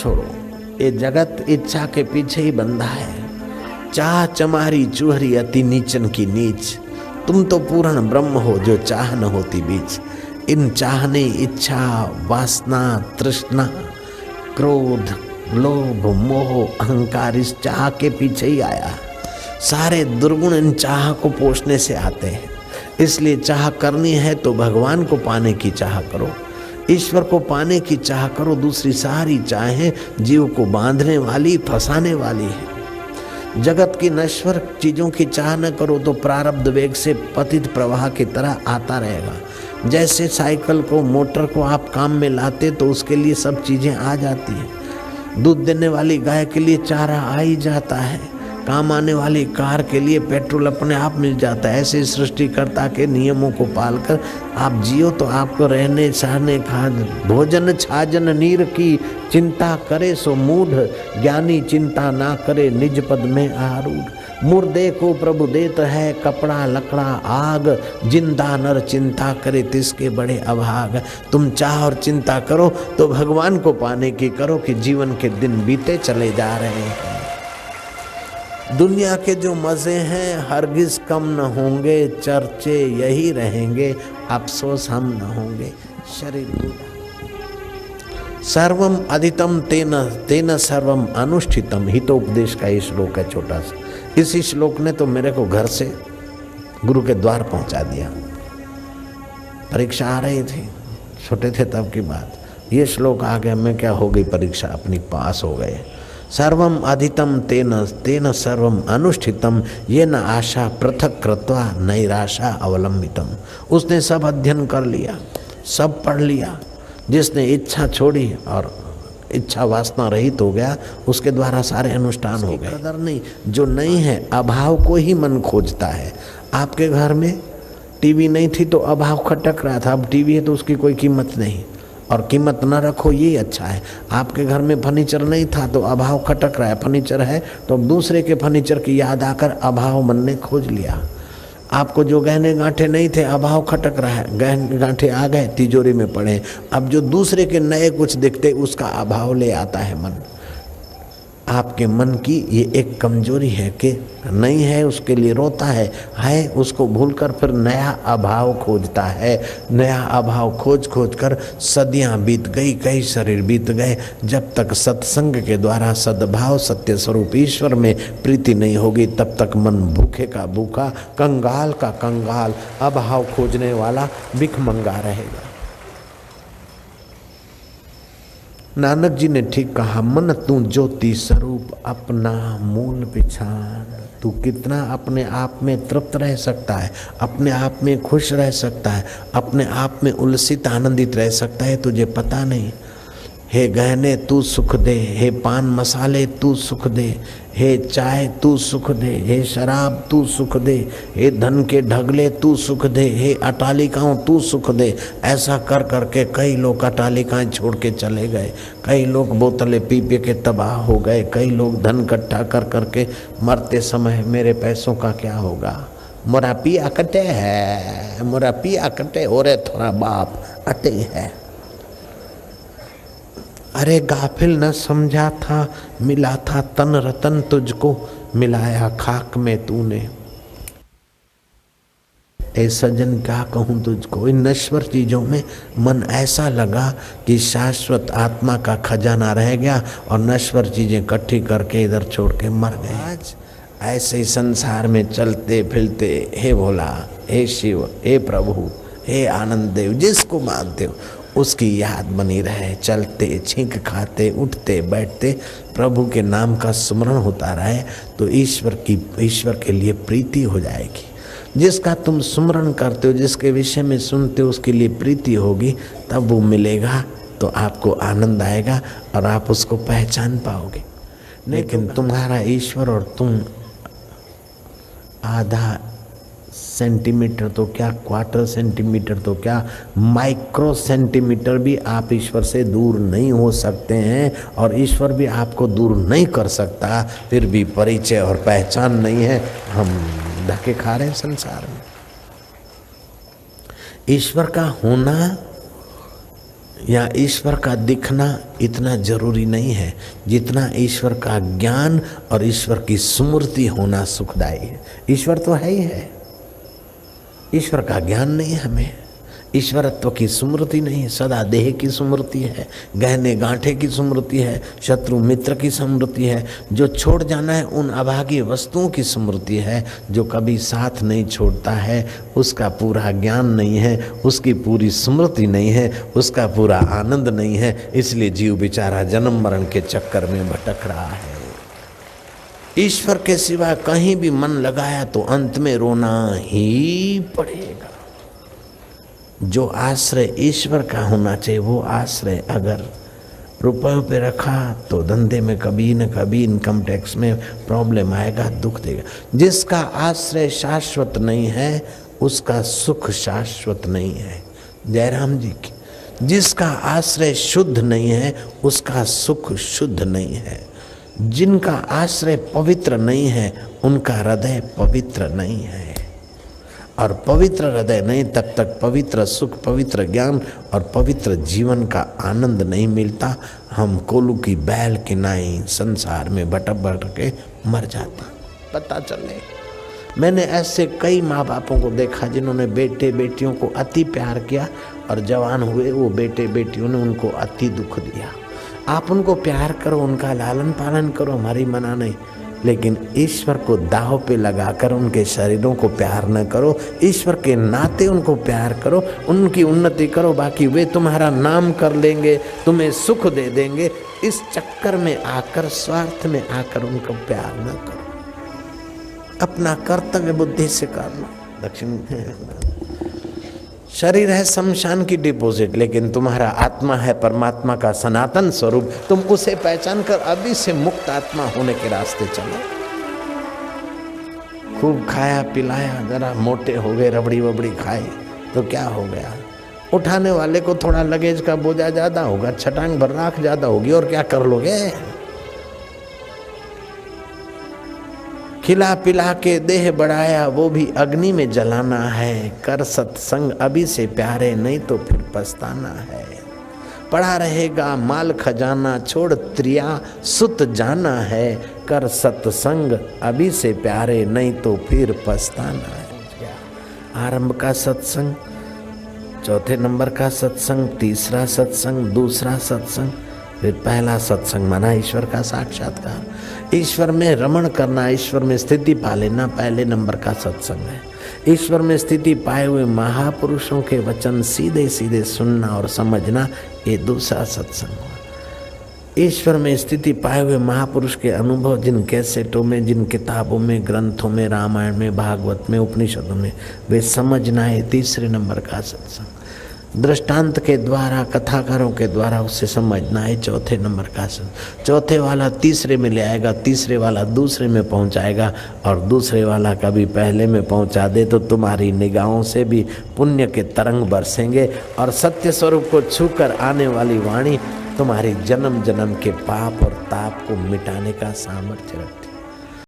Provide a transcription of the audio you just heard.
छोड़ो, ये जगत इच्छा के पीछे ही बंधा है। चाह चमारी चूहरी अति नीचन की नीच, तुम तो पूर्ण ब्रह्म हो जो चाह न होती बीच। इन चाहने, इच्छा, वासना, तृष्णा, क्रोध, लोभ, मोह, अहंकार इस चाह के पीछे ही आया। सारे दुर्गुण इन चाह को पोषने से आते हैं। इसलिए चाह करनी है तो भगवान को पाने की चाह करो, ईश्वर को पाने की चाह करो। दूसरी सारी चाहें जीव को बांधने वाली, फंसाने वाली है। जगत की नश्वर चीजों की चाह न करो तो प्रारब्ध वेग से पतित प्रवाह की तरह आता रहेगा। जैसे साइकिल को, मोटर को आप काम में लाते तो उसके लिए सब चीजें आ जाती हैं। दूध देने वाली गाय के लिए चारा आ ही जाता है। काम आने वाली कार के लिए पेट्रोल अपने आप मिल जाता है। ऐसे सृष्टिकर्ता के नियमों को पालकर आप जियो तो आपको रहने, सहने, खाद, भोजन, छाजन, नीर की चिंता करे सो मूढ़। ज्ञानी चिंता ना करे निज पद में आरूढ़। मुर्दे को प्रभु देत है कपड़ा लकड़ा आग, जिंदा नर चिंता करे तिसके बड़े अभाग। तुम चाह और चिंता करो तो भगवान को पाने की करो कि जीवन के दिन बीते चले जा रहे हैं। दुनिया के जो मजे हैं हरगिज कम न होंगे, चर्चे यही रहेंगे, अफसोस हम न होंगे। शरीर सर्वम अधितम तेन तेन सर्वम अनुष्ठितम, हितोपदेश का ये श्लोक है छोटा सा। इसी श्लोक ने तो मेरे को घर से गुरु के द्वार पहुंचा दिया। परीक्षा आ रही थी, छोटे थे तब की बात। ये श्लोक आ गया, मैं क्या हो गई परीक्षा अपनी, पास हो गए। सर्वम अधितम तेन तेन सर्वम अनुष्ठितम, ये न आशा पृथक कृत्वा नैराशा अवलंबितम। उसने सब अध्ययन कर लिया, सब पढ़ लिया। जिसने इच्छा छोड़ी और इच्छा वासना रहित हो गया, उसके द्वारा सारे अनुष्ठान हो गए। कदर नहीं, जो नहीं है अभाव को ही मन खोजता है। आपके घर में टीवी नहीं थी तो अभाव खटक रहा था, अब टीवी है तो उसकी कोई कीमत नहीं, और कीमत न रखो ये अच्छा है। आपके घर में फर्नीचर नहीं था तो अभाव खटक रहा है, फर्नीचर है तो अब दूसरे के फर्नीचर की याद आकर अभाव मन ने खोज लिया। आपको जो गहने गांठे नहीं थे, अभाव खटक रहा है, गहने गांठे आ गए तिजोरी में पड़े। अब जो दूसरे के नए कुछ दिखते उसका अभाव ले आता है मन। आपके मन की ये एक कमजोरी है कि नहीं है उसके लिए रोता है उसको भूलकर फिर नया अभाव खोजता है। नया अभाव खोज खोज कर सदियां बीत गई, कई शरीर बीत गए। जब तक सत्संग के द्वारा सद्भाव सत्य स्वरूप ईश्वर में प्रीति नहीं होगी तब तक मन भूखे का भूखा, कंगाल का कंगाल, अभाव खोजने वाला भिखमंगा रहेगा। नानक जी ने ठीक कहा, मन तू ज्योति स्वरूप अपना मूल पिछान। तू कितना अपने आप में तृप्त रह सकता है, अपने आप में खुश रह सकता है, अपने आप में उल्सित आनंदित रह सकता है, तुझे पता नहीं। हे गहने तू सुख दे, हे पान मसाले तू सुख दे, हे चाय तू सुख दे, हे शराब तू सुख दे, हे धन के ढगले तू सुख दे, हे अटालिकाओं तू सुख दे। ऐसा कर करके कई लोग अटालिकाएं छोड़ के चले गए, कई लोग बोतलें पी पी के तबाह हो गए, कई लोग धन इकट्ठा कर करके मरते समय मेरे पैसों का क्या होगा, मोरा पिया कटे है, मोरा पिया कटे हो रे थोड़ा बाप अटे है। अरे गाफिल न समझा था, मिला था तन रतन तुझको, मिलाया खाक में तूने। ए सजन क्या कहूँ तुझको, इन नश्वर चीजों में मन ऐसा लगा कि शाश्वत आत्मा का खजाना रह गया और नश्वर चीजें इकट्ठी करके इधर छोड़ के मर गए। आज ऐसे ही संसार में चलते फिरते, हे भोला, हे शिव, हे प्रभु, हे आनंद देव, जिसको मानते हो उसकी याद बनी रहे। चलते, छींक खाते, उठते बैठते प्रभु के नाम का स्मरण होता रहे तो ईश्वर के लिए प्रीति हो जाएगी। जिसका तुम स्मरण करते हो, जिसके विषय में सुनते हो, उसके लिए प्रीति होगी, तब वो मिलेगा तो आपको आनंद आएगा और आप उसको पहचान पाओगे। लेकिन तुम्हारा ईश्वर और तुम आधा सेंटीमीटर तो क्या, क्वार्टर सेंटीमीटर तो क्या, माइक्रो सेंटीमीटर भी आप ईश्वर से दूर नहीं हो सकते हैं और ईश्वर भी आपको दूर नहीं कर सकता। फिर भी परिचय और पहचान नहीं है, हम धक्के खा रहे हैं संसार में। ईश्वर का होना या ईश्वर का दिखना इतना जरूरी नहीं है जितना ईश्वर का ज्ञान और ईश्वर की स्मृति होना सुखदायी है। ईश्वर तो है ही है, ईश्वर का ज्ञान नहीं है हमें, ईश्वरत्व की स्मृति नहीं है, सदा देह की स्मृति है, गहने गांठे की स्मृति है, शत्रु मित्र की स्मृति है, जो छोड़ जाना है उन अभागी वस्तुओं की स्मृति है, जो कभी साथ नहीं छोड़ता है उसका पूरा ज्ञान नहीं है, उसकी पूरी स्मृति नहीं है, उसका पूरा आनंद नहीं है। इसलिए जीव बेचारा जन्म मरण के चक्कर में भटक रहा है। ईश्वर के सिवा कहीं भी मन लगाया तो अंत में रोना ही पड़ेगा। जो आश्रय ईश्वर का होना चाहिए वो आश्रय अगर रुपयों पे रखा तो धंधे में कभी न कभी इनकम टैक्स में प्रॉब्लम आएगा, दुख देगा। जिसका आश्रय शाश्वत नहीं है उसका सुख शाश्वत नहीं है। जयराम जी की। जिसका आश्रय शुद्ध नहीं है उसका सुख शुद्ध नहीं है। जिनका आश्रय पवित्र नहीं है उनका हृदय पवित्र नहीं है। और पवित्र हृदय नहीं तब तक पवित्र सुख, पवित्र ज्ञान और पवित्र जीवन का आनंद नहीं मिलता। हम कोलू की बैल की नाई संसार में भटक भटक के मर जाता। पता चले मैंने ऐसे कई माँ बापों को देखा जिन्होंने बेटे बेटियों को अति प्यार किया और जवान हुए वो बेटे बेटियों ने उनको अति दुख दिया। आप उनको प्यार करो, उनका लालन पालन करो, हमारी मना नहीं, लेकिन ईश्वर को दाव पे लगाकर उनके शरीरों को प्यार न करो। ईश्वर के नाते उनको प्यार करो, उनकी उन्नति करो, बाकी वे तुम्हारा नाम कर लेंगे, तुम्हें सुख दे देंगे। इस चक्कर में आकर, स्वार्थ में आकर उनको प्यार न करो। अपना कर्तव्य बुद्धि से करना। दक्षिण शरीर है शमशान की डिपॉजिट, लेकिन तुम्हारा आत्मा है परमात्मा का सनातन स्वरूप। तुम उसे पहचान कर अभी से मुक्त आत्मा होने के रास्ते चलो। खूब खाया पिलाया, जरा मोटे हो गए, रबड़ी वबड़ी खाई तो क्या हो गया? उठाने वाले को थोड़ा लगेज का बोझा ज्यादा होगा, छटांग भर राख ज्यादा होगी, और क्या कर लोगे? खिला पिला के देह बढ़ाया वो भी अग्नि में जलाना है। कर सत्संग अभी से प्यारे, नहीं तो फिर पछताना है। पड़ा रहेगा माल खजाना, छोड़ त्रिया सुत जाना है। कर सत्संग अभी से प्यारे, नहीं तो फिर पछताना है। आरंभ का सत्संग, चौथे नंबर का सत्संग, तीसरा सत्संग, दूसरा सत्संग, फिर पहला सत्संग माना ईश्वर का साक्षात्कार। ईश्वर में रमण करना, ईश्वर में स्थिति पा लेना पहले नंबर का सत्संग है। ईश्वर में स्थिति पाए हुए महापुरुषों के वचन सीधे सीधे सुनना और समझना, ये दूसरा सत्संग हुआ। ईश्वर में स्थिति पाए हुए महापुरुष के अनुभव जिन कैसेटों में, जिन किताबों में, ग्रंथों में, रामायण में, भागवत में, उपनिषदों में, वे समझना है तीसरे नंबर का सत्संग। दृष्टांत के द्वारा, कथाकारों के द्वारा उसे समझना है चौथे नंबर का सत्संग। चौथे वाला तीसरे में ले आएगा, तीसरे वाला दूसरे में पहुंचाएगा, और दूसरे वाला कभी पहले में पहुंचा दे तो तुम्हारी निगाहों से भी पुण्य के तरंग बरसेंगे, और सत्य स्वरूप को छूकर आने वाली वाणी तुम्हारी जन्म जन्म के पाप और ताप को मिटाने का सामर्थ्य रखती है।